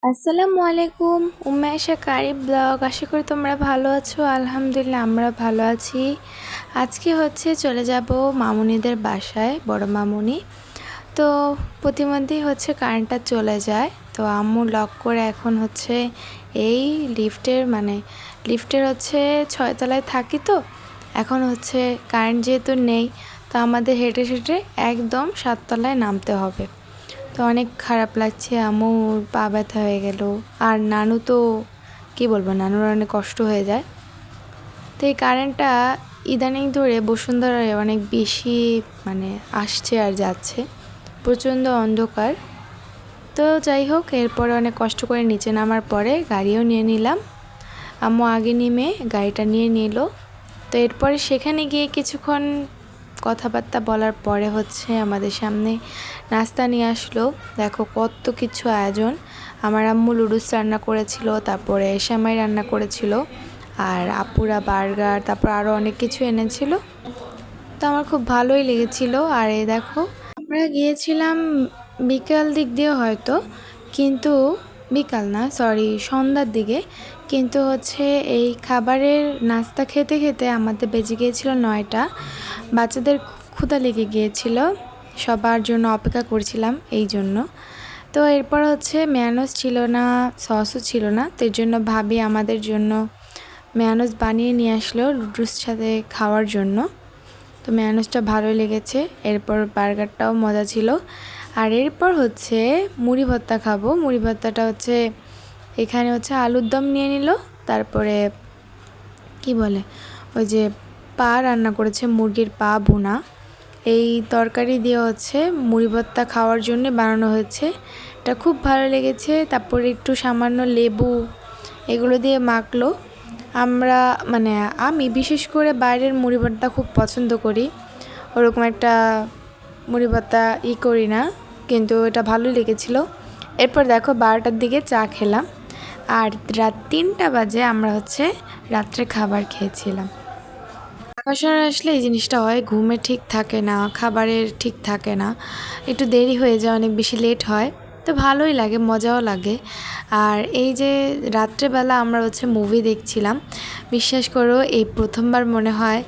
আসসালামু আলাইকুম, উম্মেশা কারি ব্লগ। আশা করি তোমরা ভালো আছো। আলহামদুলিল্লাহ আমরা ভালো আছি। আজকে চলে যাব মামুনিদের বাসায়, বড় মামুনি। তো প্রতিমধ্যেই কারেন্টটা চলে যায়। তো আম্মু লক করে এখন এই লিফটের 6 তলায় থাকি। তো এখন কারেন্ট যেহেতু নেই, তো আমাদের হেঁটে হেঁটে একদম 7 তলায় নামতে হবে। তো অনেক খারাপ লাগছে, আম্মুর পা ব্যথা হয়ে গেল। আর নানু তো কি বলবো, নানুর অনেক কষ্ট হয়ে যায়। তো এই কারেন্টটা ইদানিং ধরে বসুন্ধরায় অনেক বেশি আসছে আর যাচ্ছে, প্রচণ্ড অন্ধকার। তো যাই হোক, এরপরে অনেক কষ্ট করে নিচে নামার পরে গাড়িও নিয়ে নিলাম। আম্মু আগে নেমে গাড়িটা নিয়ে নিল। তো এরপরে সেখানে গিয়ে কিছুক্ষণ কথাবার্তা বলার পরে আমাদের সামনে নাস্তা নিয়ে আসলো। দেখো কত কিছু আয়োজন। আমার আম্মু লুডুস রান্না করেছিল, তারপরে সেমাই রান্না করেছিল, আর আপুরা বার্গার, তারপর আরও অনেক কিছু এনেছিল। তো আমার খুব ভালোই লেগেছিল। আর এই দেখো, আমরা গিয়েছিলাম বিকাল দিক দিয়ে হয়তো, কিন্তু বিকাল না, সরি, সন্ধ্যার দিকে। কিন্তু এই খাবারের নাস্তা খেতে খেতে আমাদের বেজে গিয়েছিল 9টা। বাচ্চাদের ক্ষুধা লেগে গিয়েছিল, সবার জন্য অপেক্ষা করছিলাম এই জন্য। তো এরপর মেয়ানোস ছিল না, সসও ছিল না। তো এর জন্য ভাবি আমাদের জন্য মেয়ানোস বানিয়ে নিয়ে আসলো লুডুস সাথে খাওয়ার জন্য। তো মেয়ানোসটা ভালোই লেগেছে। এরপর বার্গারটাও মজা ছিল। আর এরপর মুড়ি ভর্তা খাবো। মুড়ি ভর্তাটা এখানে আলুর দম নিয়ে নিল, তারপরে কি বলে ওই যে পা রান্না করেছে, মুরগির পা ভুনা। এই তরকারি দিয়ে মুড়ি ভর্তা খাওয়ার জন্য বানানো হয়েছে। এটা খুব ভালো লেগেছে। তারপরে একটু সামান্য লেবু এগুলো দিয়ে মাখলো। আমি বিশেষ করে বাইরের মুড়ি ভর্তা খুব পছন্দ করি, ওরকম একটা মুড়ি ভর্তা করি না, কিন্তু এটা ভালোই লেগেছিল। এরপর দেখো 12টার দিকে চা খেলাম, আর রাত 3টা বাজে আমরা রাত্রে খাবার খেয়েছিলাম। ঢাকা শহরে আসলে এই জিনিসটা হয়, ঘুমে ঠিক থাকে না, খাবারের ঠিক থাকে না, একটু দেরি হয়ে যায়, অনেক বেশি লেট হয়। তো ভালোই লাগে, মজাও লাগে। আর এই যে রাত্রেবেলা আমরা মুভি দেখছিলাম, বিশ্বাস করো এই প্রথমবার মনে হয়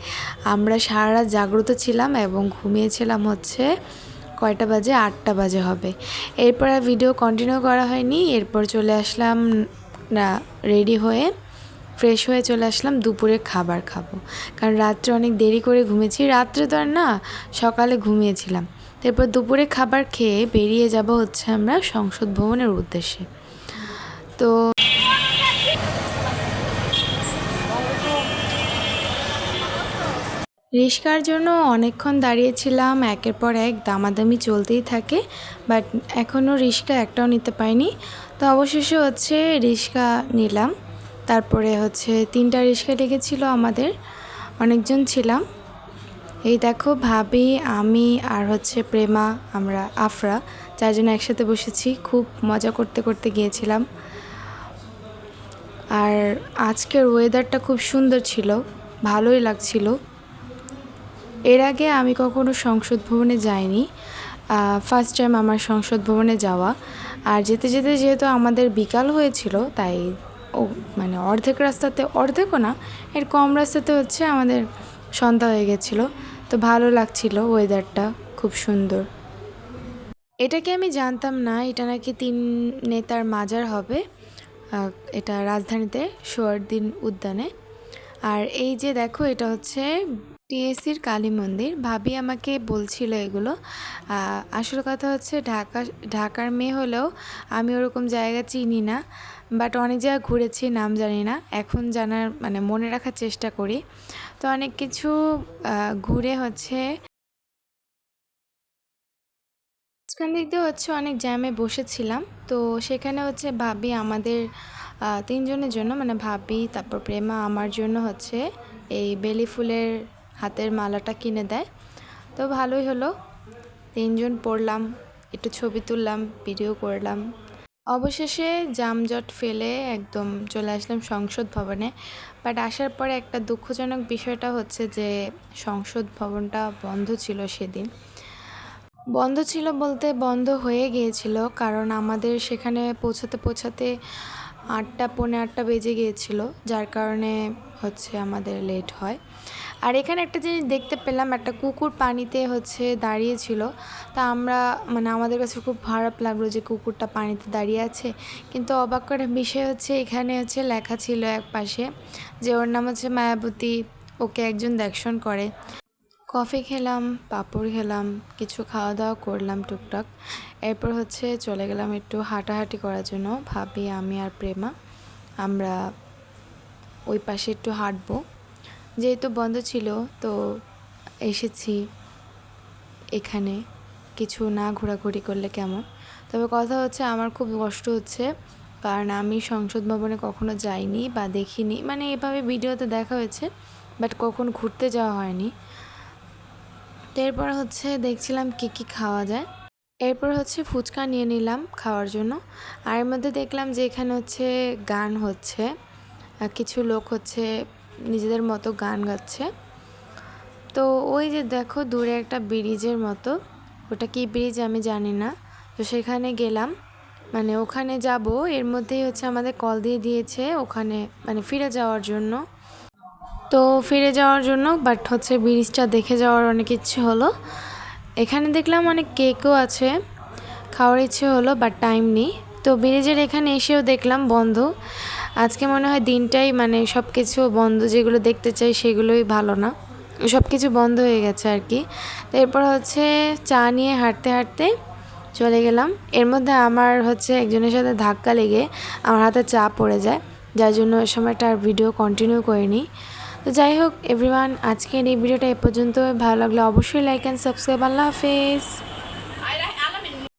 আমরা সারা রাত জাগ্রত ছিলাম এবং ঘুমিয়েছিলাম কয়টা বাজে, 8টা বাজে হবে। এরপর আর ভিডিও কন্টিনিউ করা হয়নি। এরপর চলে আসলাম না, রেডি হয়ে ফ্রেশ হয়ে চলে আসলাম দুপুরে খাবার খাবো, কারণ রাত্রে অনেক দেরি করে ঘুমিয়েছি। রাত্রে তো আর না, সকালে ঘুমিয়েছিলাম। তারপর দুপুরে খাবার খেয়ে বেরিয়ে যাব আমরা সংসদ ভবনের উদ্দেশ্যে। তো রিক্সার জন্য অনেকক্ষণ দাঁড়িয়েছিলাম, একের পর এক দামাদামি চলতেই থাকে, বাট এখনও রিক্সা একটাও নিতে পাইনি। তো অবশেষে রিক্সা নিলাম। তারপরে 3টা রিক্সা লেগেছিল আমাদের, অনেকজন ছিলাম। এই দেখো ভাবি, আমি আর প্রেমা, আমরা আফরা, 4জন একসাথে বসেছি। খুব মজা করতে করতে গিয়েছিলাম। আর আজকের ওয়েদারটা খুব সুন্দর ছিল, ভালোই লাগছিল। এর আগে আমি কখনো সংসদ ভবনে যাইনি, ফার্স্ট টাইম আমার সংসদ ভবনে যাওয়া। আর যেতে যেতে যেহেতু আমাদের বিকাল হয়েছিল, তাই অর্ধেক রাস্তাতে, অর্ধেকও না, এর কম রাস্তাতে আমাদের সন্ধ্যা হয়ে গেছিলো। তো ভালো লাগছিল, ওয়েদারটা খুব সুন্দর। এটাকে আমি জানতাম না, এটা নাকি 3 নেতার মাজার হবে। এটা রাজধানীতে সোহরাওয়ার্দী উদ্যানে। আর এই যে দেখো, এটা টিএসসির কালী মন্দির। ভাবি আমাকে বলছিল এগুলো। আসল কথা ঢাকার মেয়ে হলেও আমি ওরকম জায়গা চিনি না, বাট অনেক জায়গা ঘুরেছি, নাম জানি না। এখন জানার মনে রাখার চেষ্টা করি। তো অনেক কিছু ঘুরে মাঝখান দিক দিয়ে অনেক জ্যামে বসেছিলাম। তো সেখানে ভাবি আমাদের 3জনের জন্য, ভাবি, তারপর প্রেমা, আমার জন্য এই বেলি ফুলের হাতের মালাটা কিনে দেয়। তো ভালোই হলো, 3জন পরলাম, একটু ছবি তুললাম, ভিডিও করলাম। অবশেষে যানজট ফেলে একদম চলে আসলাম সংসদ ভবনে। বাট আসার পরে একটা দুঃখজনক বিষয়টা যে সংসদ ভবনটা বন্ধ ছিল সেদিন। বন্ধ ছিল বলতে বন্ধ হয়ে গিয়েছিল, কারণ আমাদের সেখানে পৌঁছাতে পৌঁছাতে 8টা পৌনে 8টা বেজে গিয়েছিল, যার কারণে হচ্ছে আমাদের লেট হয়। আর এখানে একটা জিনিস দেখতে পেলাম, একটা কুকুর পানিতে হচ্ছে দাঁড়িয়েছিল। তা আমরা মানে আমাদের কাছে খুব খারাপ লাগলো যে কুকুরটা পানিতে দাঁড়িয়ে আছে, কিন্তু অবাক করার বিষয় হচ্ছে এখানে হচ্ছে লেখা ছিল এক পাশে যে ওর নাম হচ্ছে মায়াবতী, ওকে একজন দেখশন করে। কফি খেলাম, পাঁপড় খেলাম, কিছু খাওয়া দাওয়া করলাম টুকটাক। এরপর হচ্ছে চলে গেলাম একটু হাঁটাহাঁটি করার জন্য। ভাবি, আমি আর প্রেমা আমরা ওই পাশে একটু হাঁটবো, যেহেতু বন্ধ ছিল তো এসেছি এখানে। কিছু না ঘোরাঘুরি করলে কেমন। তবে কথা হচ্ছে আমার খুব কষ্ট হচ্ছে, কারণ আমি সংসদ ভবনে কখনো যাইনি বা দেখিনি, মানে এভাবে ভিডিওতে দেখা হয়েছে বাট কখন ঘুরতে যাওয়া হয়নি। তো এরপর হচ্ছে দেখছিলাম কী কী খাওয়া যায়। এরপর হচ্ছে ফুচকা নিয়ে নিলাম খাওয়ার জন্য। আর এর মধ্যে দেখলাম যে এখানে হচ্ছে গান হচ্ছে, কিছু লোক হচ্ছে নিজেদের মতো গান গাচ্ছে। তো ওই যে দেখো দূরে একটা ব্রিজের মতো, ওটা কি ব্রিজ আমি জানি না। তো সেখানে গেলাম, মানে ওখানে যাব। এর মধ্যেই হচ্ছে আমাদের কল দিয়ে দিয়েছে ওখানে মানে ফিরে যাওয়ার জন্য। তো ফিরে যাওয়ার জন্য বাট হচ্ছে ব্রিজটা দেখে যাওয়ার অনেক ইচ্ছে হলো। এখানে দেখলাম অনেক কেকও আছে, খাওয়ার ইচ্ছে হলো বাট টাইম নেই। তো ব্রিজের এখানে এসেও দেখলাম বন্ধ। আজকে মনে হয় দিনটাই মানে সব কিছু বন্ধ, যেগুলো দেখতে চাই সেগুলোই ভালো না, সব কিছু বন্ধ হয়ে গেছে আর কি। তো এরপর হচ্ছে চা নিয়ে হাঁটতে হাঁটতে চলে গেলাম। এর মধ্যে আমার হচ্ছে একজনের সাথে ধাক্কা লেগে আমার হাতে চা পড়ে যায়, যার জন্য ওই সময়টা আর ভিডিও কন্টিনিউ করিনি। তো যাই হোক এভরিওয়ান, আজকের এই ভিডিওটা এ পর্যন্ত। ভালো লাগলে অবশ্যই লাইক অ্যান্ড সাবস্ক্রাইব। আল্লাহ হাফেজ।